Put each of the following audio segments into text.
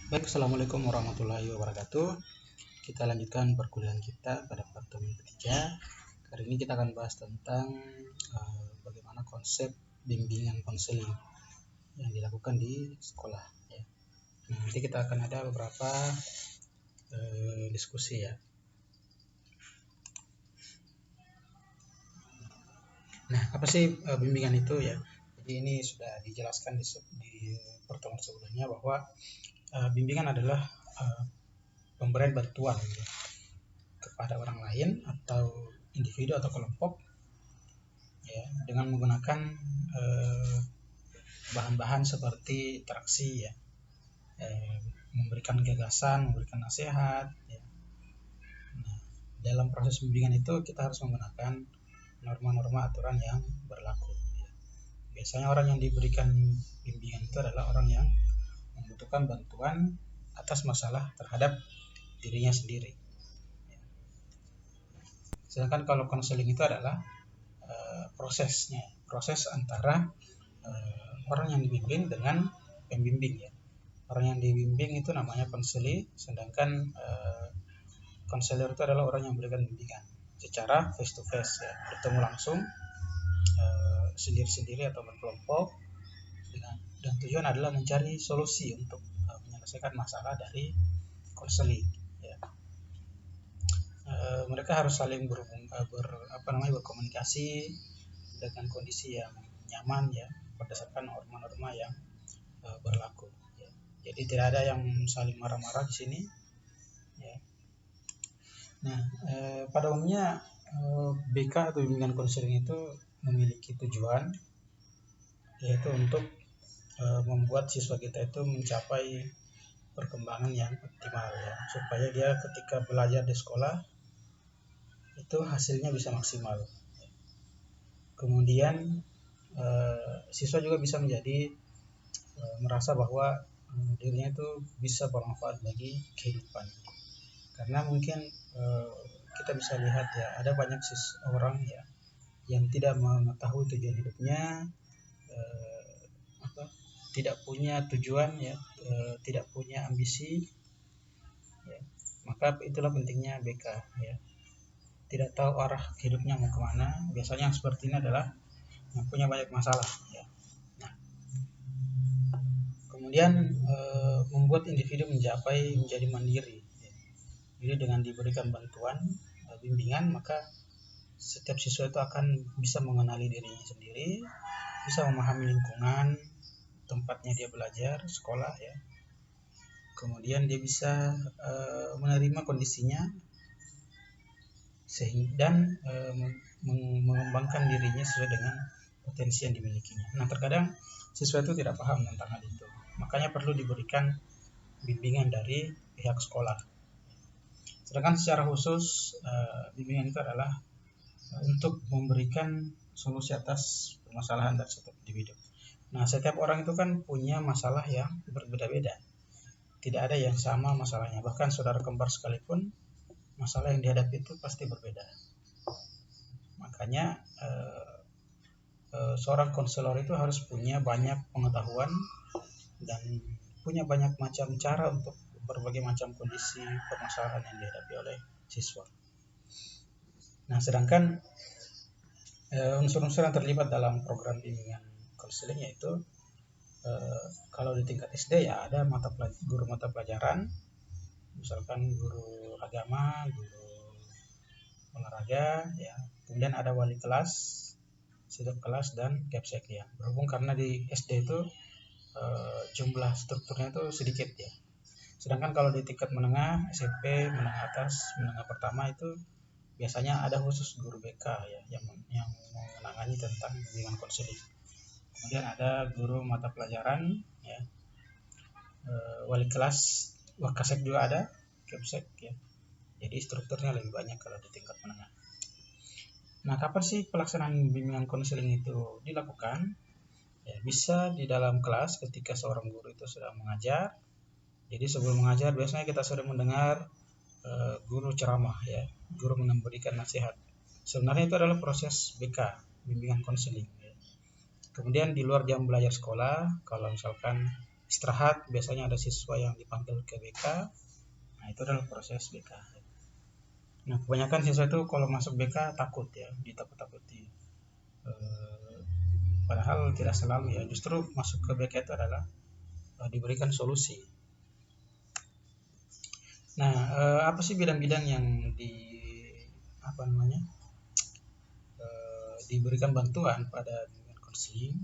Baik, Assalamualaikum warahmatullahi wabarakatuh. Kita lanjutkan perkuliahan kita pada pertemuan ketiga. Kali ini kita akan bahas tentang bagaimana konsep bimbingan konseling yang dilakukan di sekolah. Ya. Nah, nanti kita akan ada beberapa diskusi ya. Nah, apa sih bimbingan itu ya? Jadi ini sudah dijelaskan di pertemuan sebelumnya bahwa bimbingan adalah pemberian bantuan ya, kepada orang lain atau individu atau kelompok ya, dengan menggunakan bahan-bahan seperti interaksi ya, memberikan gagasan, memberikan nasihat ya. Nah, dalam proses bimbingan itu kita harus menggunakan norma-norma aturan yang berlaku ya. Biasanya orang yang diberikan bimbingan itu adalah orang yang membutuhkan bantuan atas masalah terhadap dirinya sendiri ya. Sedangkan kalau konseling itu adalah proses antara orang yang dibimbing dengan pembimbing ya. Orang yang dibimbing itu namanya konseli, sedangkan konselor itu adalah orang yang memberikan bimbingan secara face to face ya, bertemu langsung sendiri-sendiri atau berkelompok dan tujuan adalah mencari solusi untuk menyelesaikan masalah dari konseling ya. Mereka harus saling berkomunikasi dengan kondisi yang nyaman ya, berdasarkan norma-norma yang berlaku ya. Jadi tidak ada yang saling marah-marah di sini ya. Nah, pada umumnya BK atau bimbingan konseling itu memiliki tujuan yaitu untuk membuat siswa kita itu mencapai perkembangan yang optimal ya, supaya dia ketika belajar di sekolah itu hasilnya bisa maksimal. Kemudian siswa juga bisa menjadi merasa bahwa dirinya itu bisa bermanfaat bagi kehidupan. Karena mungkin kita bisa lihat ya, ada banyak orang ya yang tidak mengetahui tujuan hidupnya, tidak punya tujuan ya, tidak punya ambisi ya. Maka itulah pentingnya BK ya. Tidak tahu arah hidupnya mau kemana. Biasanya yang seperti ini adalah yang punya banyak masalah ya. Nah, kemudian membuat individu menjadi mandiri ya. Jadi dengan diberikan bantuan bimbingan, maka setiap siswa itu akan bisa mengenali dirinya sendiri, bisa memahami lingkungan tempatnya dia belajar, sekolah ya. Kemudian dia bisa menerima kondisinya dan mengembangkan dirinya sesuai dengan potensi yang dimilikinya. Nah, terkadang siswa itu tidak paham tentang hal itu, makanya perlu diberikan bimbingan dari pihak sekolah. Sedangkan secara khusus bimbingan itu adalah untuk memberikan solusi atas permasalahan dari setiap individu. Nah, setiap orang itu kan punya masalah yang berbeda-beda. Tidak ada yang sama masalahnya. Bahkan saudara kembar sekalipun, masalah yang dihadapi itu pasti berbeda. Makanya seorang konselor itu harus punya banyak pengetahuan dan punya banyak macam cara untuk berbagai macam kondisi permasalahan yang dihadapi oleh siswa. Nah, sedangkan unsur-unsur yang terlibat dalam program bimbingan konseling yaitu kalau di tingkat SD ya ada guru mata pelajaran, misalkan guru agama, guru olahraga ya. Kemudian ada wali kelas, sidang kelas, dan kepsek ya. Berhubung karena di SD itu jumlah strukturnya itu sedikit ya. Sedangkan kalau di tingkat menengah, SMP, menengah atas, menengah pertama itu biasanya ada khusus guru BK ya yang menangani tentang bimbingan konseling. Kemudian ada guru mata pelajaran ya, wali kelas, wakasek juga ada, kepsek ya. Jadi strukturnya lebih banyak kalau di tingkat menengah. Nah, kapan sih pelaksanaan bimbingan konseling itu dilakukan? Ya, bisa di dalam kelas ketika seorang guru itu sedang mengajar. Jadi sebelum mengajar biasanya kita sering mendengar guru ceramah ya, guru memberikan nasihat. Sebenarnya itu adalah proses BK, bimbingan konseling ya. Kemudian di luar jam belajar sekolah, kalau misalkan istirahat biasanya ada siswa yang dipanggil ke BK. Nah, itu adalah proses BK. Nah, kebanyakan siswa itu kalau masuk BK takut ya, ditakut-takuti. Padahal tidak selalu ya, justru masuk ke BK itu adalah diberikan solusi. Nah, apa sih bidang-bidang yang diberikan bantuan pada bimbingan konseling?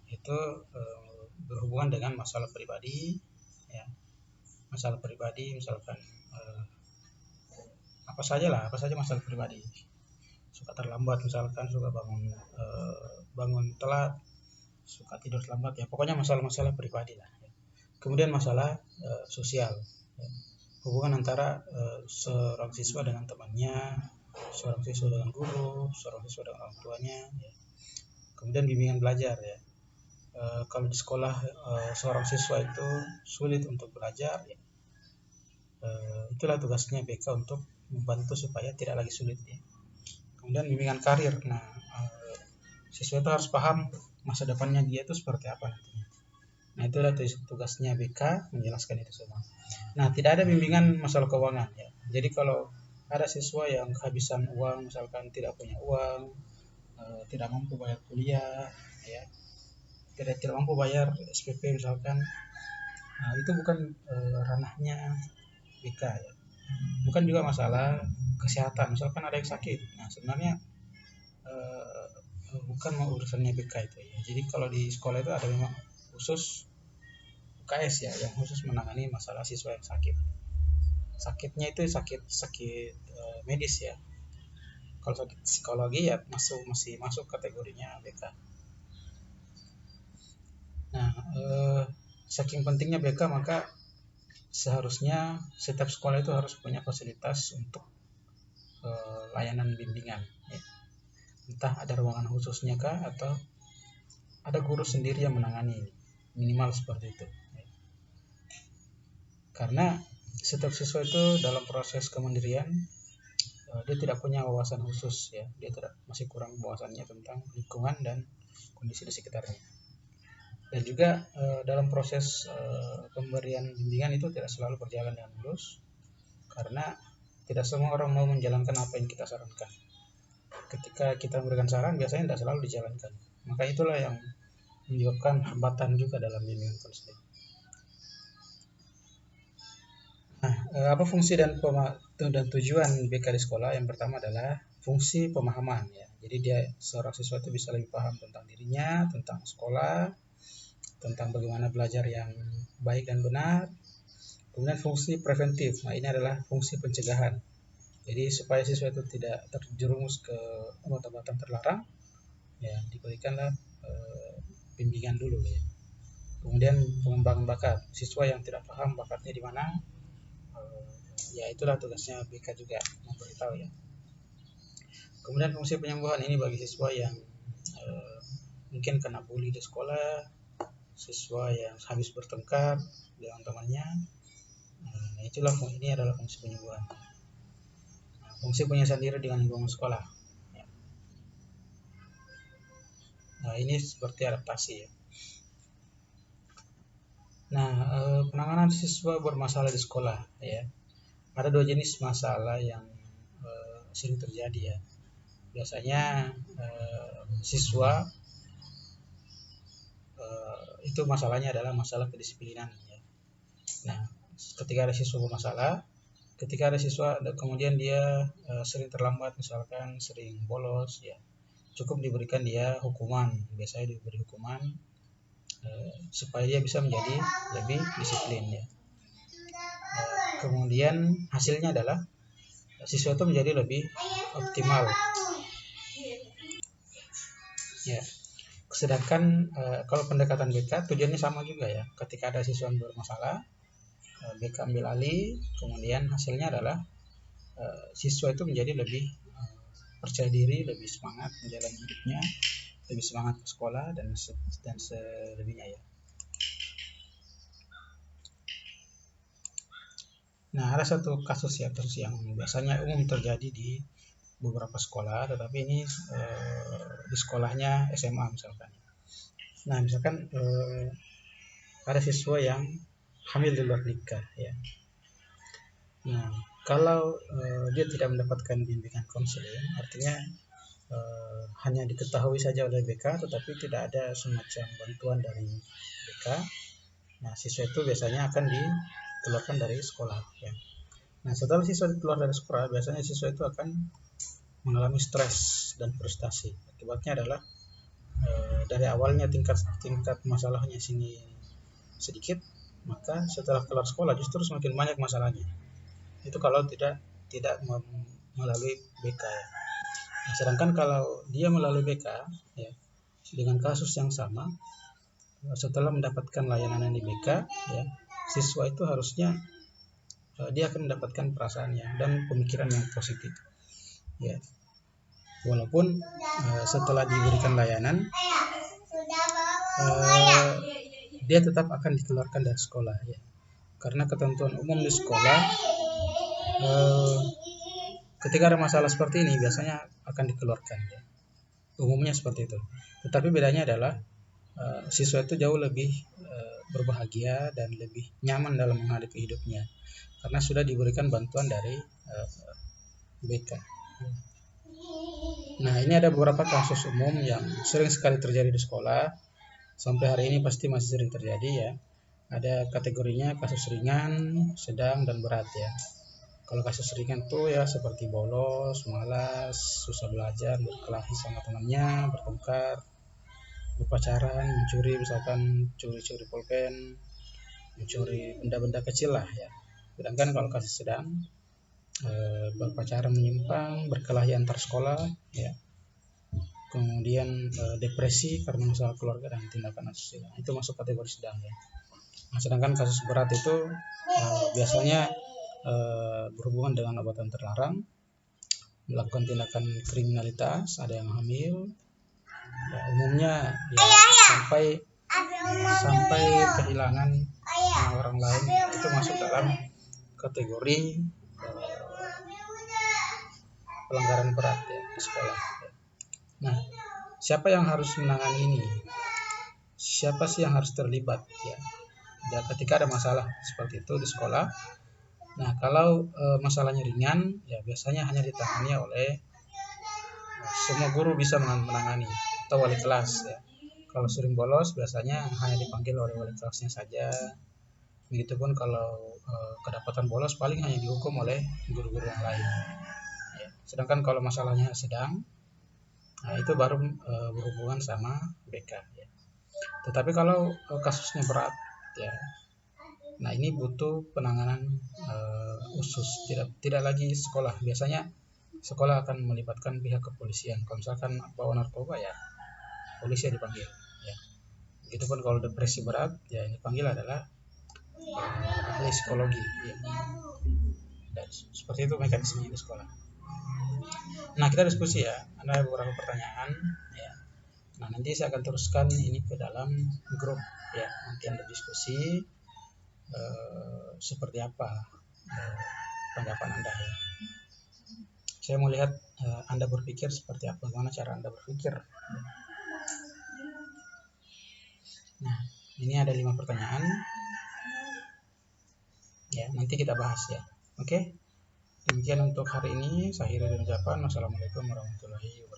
Itu berhubungan dengan masalah pribadi, ya, masalah pribadi misalkan apa saja masalah pribadi, suka terlambat misalkan, suka bangun telat, suka tidur lambat, ya pokoknya masalah-masalah pribadi lah. Kemudian masalah sosial, ya. Hubungan antara seorang siswa dengan temannya, seorang siswa dengan guru, seorang siswa dengan orang tuanya, ya. Kemudian bimbingan belajar, ya. Kalau di sekolah seorang siswa itu sulit untuk belajar, ya. Itulah tugasnya BK untuk membantu supaya tidak lagi sulit, ya. Kemudian bimbingan karir. Nah, siswa itu harus paham masa depannya dia itu seperti apa nantinya. Nah, itulah tugasnya BK menjelaskan itu semua. Nah, tidak ada bimbingan masalah keuangan, ya. Jadi kalau ada siswa yang kehabisan uang, misalkan tidak punya uang, tidak mampu bayar kuliah, ya, tidak mampu bayar SPP misalkan, nah itu bukan ranahnya BK, ya. Bukan juga masalah kesehatan, misalkan ada yang sakit. Nah, sebenarnya bukan urusannya BK itu, ya. Jadi kalau di sekolah itu ada memang khusus UKS, ya, yang khusus menangani masalah siswa yang sakit. Sakitnya itu sakit medis, ya. Kalau sakit psikologi ya masih masuk kategorinya BK. Nah, saking pentingnya BK maka seharusnya setiap sekolah itu harus punya fasilitas untuk layanan bimbingan, ya. Entah ada ruangan khususnya kah atau ada guru sendiri yang menangani, minimal seperti itu, ya. Karena setiap siswa itu dalam proses kemandirian dia tidak punya wawasan khusus, ya. Dia masih kurang wawasannya tentang lingkungan dan kondisi di sekitarnya. Dan juga dalam proses pemberian bimbingan itu tidak selalu berjalan dengan mulus, karena tidak semua orang mau menjalankan apa yang kita sarankan. Ketika kita memberikan saran biasanya tidak selalu dijalankan, maka itulah yang menyebabkan hambatan juga dalam bimbingan konseling. Nah, apa fungsi dan tujuan BK di sekolah? Yang pertama adalah fungsi pemahaman, ya. Jadi dia seorang siswa itu bisa lebih paham tentang dirinya, tentang sekolah, tentang bagaimana belajar yang baik dan benar. Kemudian fungsi preventif. Nah, ini adalah fungsi pencegahan. Jadi supaya siswa itu tidak terjerumus ke obat-obatan terlarang, ya diberikanlah bimbingan dulu, ya. Kemudian pengembangan bakat. Siswa yang tidak paham bakatnya di mana, ya itulah tugasnya BK juga memberitahu, ya. Kemudian fungsi penyembuhan ini bagi siswa yang mungkin kena bully di sekolah, siswa yang habis bertengkar dengan temannya. Nah, itulah ini adalah fungsi penyembuhan. Nah, fungsi penyelesaian diri dengan lingkungan sekolah, ya. Nah, ini seperti adaptasi, ya. Nah, penanganan siswa bermasalah di sekolah, ya. Ada dua jenis masalah yang sering terjadi, ya. Biasanya siswa itu masalahnya adalah masalah kedisiplinan, ya. Nah, ketika ada siswa bermasalah, ketika ada siswa kemudian dia sering terlambat, misalkan sering bolos, ya, cukup diberikan dia hukuman, biasanya diberi hukuman supaya dia bisa menjadi lebih disiplin, ya. Kemudian hasilnya adalah siswa itu menjadi lebih optimal, ya. Sedangkan kalau pendekatan BK tujuannya sama juga, ya. Ketika ada siswa yang bermasalah, BK ambil alih, kemudian hasilnya adalah siswa itu menjadi lebih percaya diri, lebih semangat menjalani hidupnya, lebih semangat ke sekolah dan selebihnya, ya. Nah, ada satu kasus yang biasanya umum terjadi di beberapa sekolah, tetapi ini di sekolahnya SMA misalkan. Nah, misalkan ada siswa yang hamil di luar nikah ya. Nah, kalau dia tidak mendapatkan bimbingan konseling, artinya hanya diketahui saja oleh BK tetapi tidak ada semacam bantuan dari BK. Nah, siswa itu biasanya akan dikeluarkan dari sekolah ya. Nah, setelah siswa keluar dari sekolah, biasanya siswa itu akan mengalami stres dan frustasi. Akibatnya adalah dari awalnya tingkat masalahnya sini sedikit, maka setelah keluar sekolah justru semakin banyak masalahnya. Itu kalau tidak melalui BK ya. Nah, sedangkan kalau dia melalui BK ya, dengan kasus yang sama, setelah mendapatkan layanan di BK ya, siswa itu harusnya dia akan mendapatkan perasaannya dan pemikiran yang positif ya. Walaupun setelah diberikan layanan dia tetap akan dikeluarkan dari sekolah ya, karena ketentuan umum di sekolah ketika ada masalah seperti ini biasanya akan dikeluarkan ya. Umumnya seperti itu. Tetapi bedanya adalah siswa itu jauh lebih berbahagia dan lebih nyaman dalam menghadapi hidupnya karena sudah diberikan bantuan dari BK. Nah, ini ada beberapa kasus umum yang sering sekali terjadi di sekolah. Sampai hari ini pasti masih sering terjadi ya. Ada kategorinya kasus ringan, sedang, dan berat ya. Kalau kasus ringan tuh ya seperti bolos, malas, susah belajar, berkelahi sama temannya, bertengkar, berpacaran, mencuri, misalkan curi-curi pulpen, mencuri benda-benda kecil lah ya. Sedangkan kalau kasus sedang, berpacaran menyimpang, berkelahi antar sekolah ya, kemudian depresi karena masalah keluarga dan tindakan asusila, itu masuk kategori sedang ya. Nah, sedangkan kasus berat itu biasanya berhubungan dengan obatan terlarang, melakukan tindakan kriminalitas, ada yang hamil ya, umumnya ya sampai kehilangan orang lain, itu masuk dalam kategori pelanggaran berat ya di sekolah. Nah, siapa yang harus menangani ini? Siapa sih yang harus terlibat ya? Dan ketika ada masalah seperti itu di sekolah. Nah, kalau masalahnya ringan, ya biasanya hanya ditangani oleh semua guru bisa menangani atau wali kelas ya. Kalau sering bolos, biasanya hanya dipanggil oleh wali kelasnya saja. Begitupun kalau kedapatan bolos, paling hanya dihukum oleh guru-guru yang lain. Ya. Sedangkan kalau masalahnya sedang, nah itu baru berhubungan sama BK. Ya. Tetapi kalau kasusnya berat, ya. Nah, ini butuh penanganan khusus, tidak lagi sekolah. Biasanya sekolah akan melibatkan pihak kepolisian. Kalau misalkan bawa narkoba ya polisi dipanggil ya. Begitupun kalau depresi berat ya yang dipanggil adalah ahli psikologi ya. Dan seperti itu mekanismenya di sekolah. Nah, kita diskusi ya. Ada beberapa pertanyaan ya. Nah, nanti saya akan teruskan ini ke dalam grup ya. Nanti Anda diskusi seperti apa tanggapan Anda ya. Saya mau lihat Anda berpikir seperti apa, bagaimana cara Anda berpikir. Nah, ini ada 5 pertanyaan. Ya, nanti kita bahas ya. Oke. Demikian untuk hari ini. Saya akhiri dengan ucapan wassalamualaikum warahmatullahi wabarakatuh.